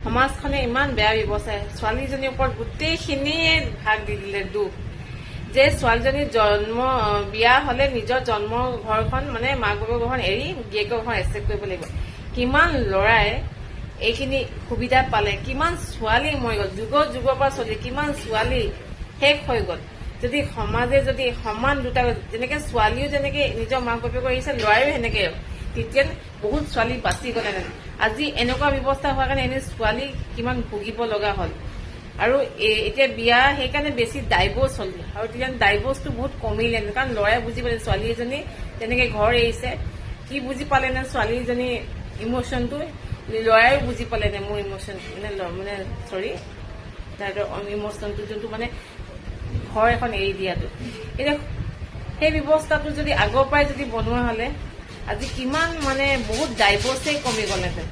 সমাজখনে ইমান বেয়া ব্যৱস্থা ছোৱালীজনীৰ ওপৰত গোটেইখিনিয়ে ভাগ দি দিলে দুখ যে ছোৱালীজনীৰ বিয়া হলে নিজৰ জন্ম ঘৰখন মানে মাক বাপেকৰ ঘৰখন এৰি গিয়েকৰ ঘৰ একচেপ্ট কৰিব লাগিব কিমান ল'ৰাই এইখিনি সুবিধা পালে কিমান ছোৱালী মৰি গ'ল যুগৰ পৰা চলি কিমান ছোৱালী শেষ হৈ গ'ল যদি সমাজে যদি সমান দুটা যেনেকে ছোৱালীও যেনেকে নিজৰ মাক বাপেকৰ এৰিছে ল'ৰাইও সেনেকে তেতিয়া বহুত ছোৱালী বাচি গ'লেহেঁতেন আজি এনেকুৱা ব্যৱস্থা হোৱাৰ কাৰণে এনে ছোৱালী কিমান ভুগিব লগা হ'ল আৰু এতিয়া বিয়া সেইকাৰণে বেছি ডাইভৰ্চ হ'ল আৰু তেতিয়া ডাইভৰ্চটো বহুত কমিলে কাৰণ ল'ৰাই বুজি পালে ছোৱালী এজনী তেনেকে ঘৰ এৰিছে কি বুজি পালে নে ছোৱালীজনী ইমোশ্যনটো ল'ৰাইও বুজি পালে নে মোৰ ইমোশ্যন মানে চৰি তাইৰ ইমোশ্যনটো যোনটো মানে ঘৰ এখন এৰি দিয়াটো এতিয়া সেই ব্যৱস্থাটো যদি আগৰ পৰাই যদি বনোৱা হ'লে আজি কিমান মানে বহুত ডাইভৰ্চেই কমি গ'লহেঁতেন